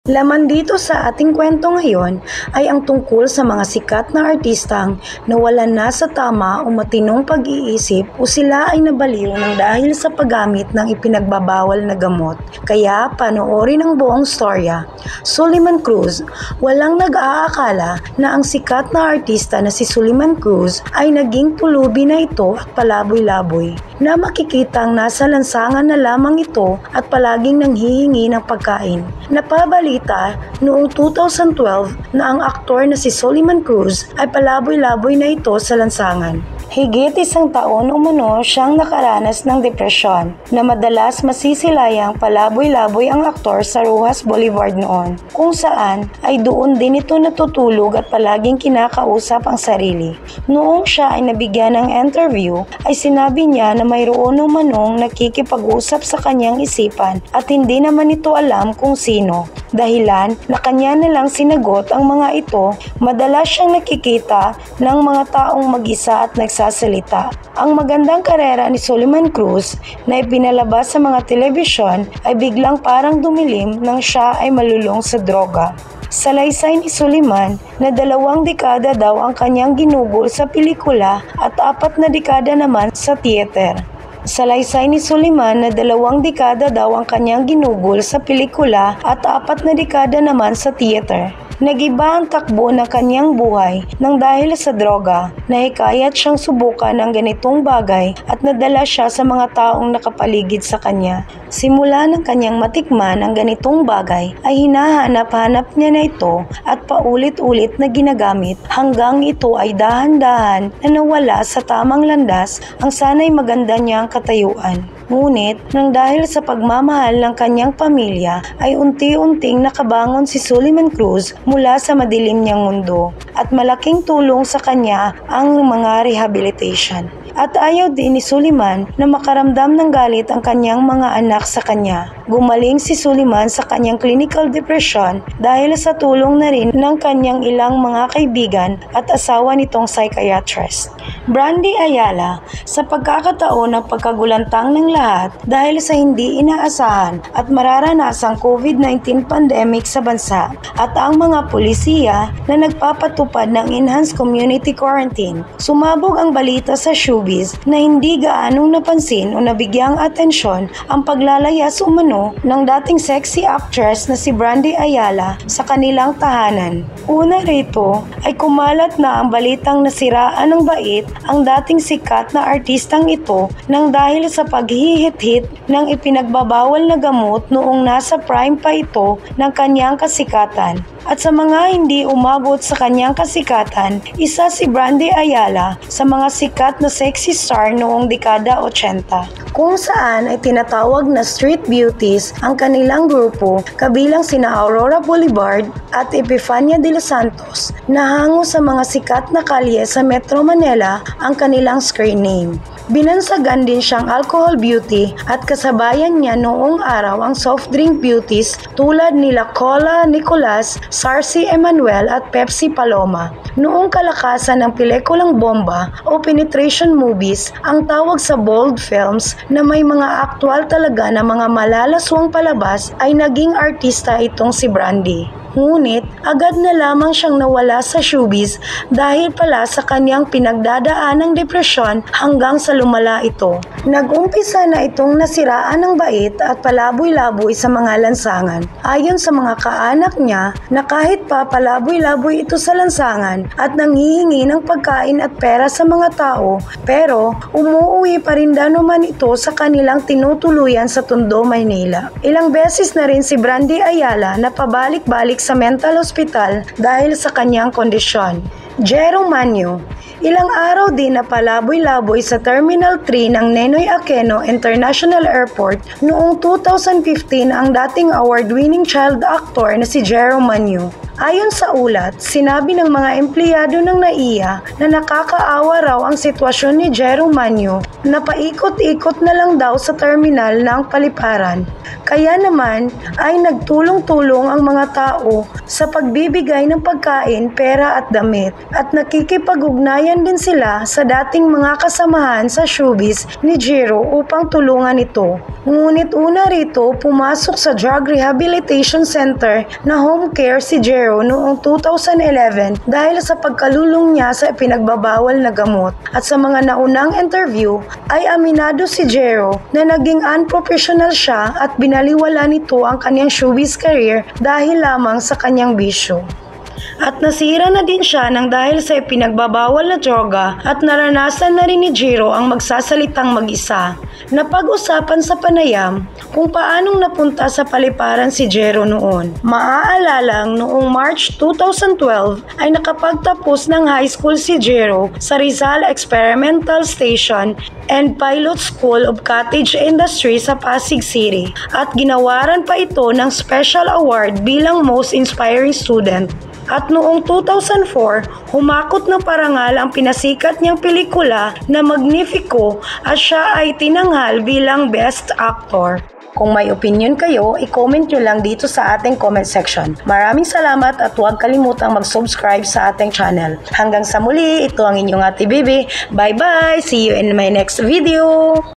Laman dito sa ating kwento ngayon ay ang tungkol sa mga sikat na artistang nawalan na sa tama o matinong pag-iisip o sila ay nabaliw ng dahil sa paggamit ng ipinagbabawal na gamot. Kaya panoorin ang buong storya. Suleiman Cruz. Walang nag-aakala na ang sikat na artista na si Suleiman Cruz ay naging pulubi na ito at palaboy-laboy na makikitang nasa lansangan na lamang ito at palaging nanghihingi ng pagkain. Napabalita noong 2012 na ang aktor na si Suleiman Cruz ay palaboy-laboy na ito sa lansangan. Higit isang taon umano siyang nakaranas ng depresyon na madalas masisilayang palaboy-laboy ang aktor sa Roxas Boulevard noon, kung saan ay doon din ito natutulog at palaging kinakausap ang sarili. Noong siya ay nabigyan ng interview ay sinabi niya na mayroon umanong nakikipag-usap sa kanyang isipan at hindi naman ito alam kung sino. Dahilan na kanya nalang sinagot ang mga ito, madalas siyang nakikita ng mga taong mag-isa at nagsasalita. Ang magandang karera ni Suleiman Cruz na ipinalabas sa mga telebisyon ay biglang parang dumilim nang siya ay malulong sa droga. Salaysay ni Suleiman na 2 dekada daw ang kanyang ginugol sa pelikula at 4 na dekada naman sa theater. Salaysay ni Suleiman na 2 dekada daw ang kanyang ginugol sa pelikula at 4 na dekada naman sa theater. Nag-iba ang takbo ng kanyang buhay nang dahil sa droga. Nahikayat siyang subukan ang ganitong bagay at nadala siya sa mga taong nakapaligid sa kanya. Simula ng kanyang matikman ang ganitong bagay ay hinahanap-hanap niya na ito at paulit-ulit na ginagamit hanggang ito ay dahan-dahan na nawala sa tamang landas ang sana'y maganda niyang katayuan. Ngunit nang dahil sa pagmamahal ng kanyang pamilya ay unti-unting nakabangon si Suleiman Cruz mula sa madilim niyang mundo at malaking tulong sa kanya ang mga rehabilitation. At ayaw din ni Suleiman na makaramdam ng galit ang kanyang mga anak sa kanya. Gumaling si Suleiman sa kanyang clinical depression dahil sa tulong na rin ng kanyang ilang mga kaibigan at asawa nitong psychiatrist. Brandy Ayala, sa pagkakataon ng pagkagulantang ng lahat dahil sa hindi inaasahan at mararanasang COVID-19 pandemic sa bansa at ang mga pulisiya na nagpapatupad ng enhanced community quarantine, sumabog ang balita sa showbiz na hindi gaanong napansin o nabigyang atensyon ang paglalayas umano ng dating sexy actress na si Brandy Ayala sa kanilang tahanan. Una rito ay kumalat na ang balitang nasiraan ng bait ang dating sikat na artistang ito nang dahil sa paghihit-hit ng ipinagbabawal na gamot noong nasa prime pa ito ng kanyang kasikatan. At sa mga hindi umabot sa kanyang kasikatan, isa si Brandy Ayala sa mga sikat na sexy star noong dekada 80, kung saan ay tinatawag na street beauties ang kanilang grupo kabilang sina Aurora Boulevard at Epifania de los Santos na hango sa mga sikat na kalye sa Metro Manila ang kanilang screen name. Binansagan din siyang alcohol beauty at kasabayan niya noong araw ang soft drink beauties tulad nila Cola Nicolas, Sarsi Emmanuel at Pepsi Paloma. Noong kalakasan ng pelikulang bomba o penetration movies, ang tawag sa bold films na may mga aktwal talaga na mga malalaswang palabas ay naging artista itong si Brandy. Ngunit agad na lamang siyang nawala sa showbiz dahil pala sa kanyang pinagdadaanang depresyon hanggang sa lumala ito. Nag-umpisa na itong nasiraan ng bait at palaboy-laboy sa mga lansangan. Ayon sa mga kaanak niya na kahit pa palaboy-laboy ito sa lansangan at nanghihingi ng pagkain at pera sa mga tao, pero umuuwi pa rin daw naman ito sa kanilang tinutuluyan sa Tondo, Maynila. Ilang beses na rin si Brandy Ayala na pabalik-balik sa mental hospital dahil sa kanyang kondisyon. Jero Manyo. Ilang araw din na palaboy-laboy sa Terminal 3 ng Ninoy Aquino International Airport noong 2015 ang dating award-winning child actor na si Jero Manyo. Ayon sa ulat, sinabi ng mga empleyado ng NAIA na nakakaawa raw ang sitwasyon ni Jero Manyo na paikot-ikot na lang daw sa terminal ng paliparan. Kaya naman ay nagtulong-tulong ang mga tao sa pagbibigay ng pagkain, pera at damit at nakikipag-ugnayan din sila sa dating mga kasamahan sa showbiz ni Jero upang tulungan ito. Ngunit una rito pumasok sa Drug Rehabilitation Center na home care si Jero noong 2011 dahil sa pagkalulong niya sa pinagbabawal na gamot. At sa mga naunang interview ay aminado si Jero na naging unprofessional siya at binaliwala nito ang kanyang showbiz career dahil lamang sa kanyang bisyo. At nasira na din siya nang dahil sa pinagbabawal na droga at naranasan na rin ni Jero ang magsasalitang mag-isa. Napag-usapan sa panayam kung paanong napunta sa paliparan si Jero noon. Maaalalang noong March 2012 ay nakapagtapos ng high school si Jero sa Rizal Experimental Station and Pilot School of Cottage Industry sa Pasig City at ginawaran pa ito ng Special Award bilang Most Inspiring Student. At noong 2004, humakot ng parangal ang pinasikat niyang pelikula na Magnifico at siya ay tinanghal bilang Best Actor. Kung may opinion kayo, i-comment nyo lang dito sa ating comment section. Maraming salamat at huwag kalimutang mag-subscribe sa ating channel. Hanggang sa muli, ito ang inyong Ate Bibi. Bye-bye! See you in my next video!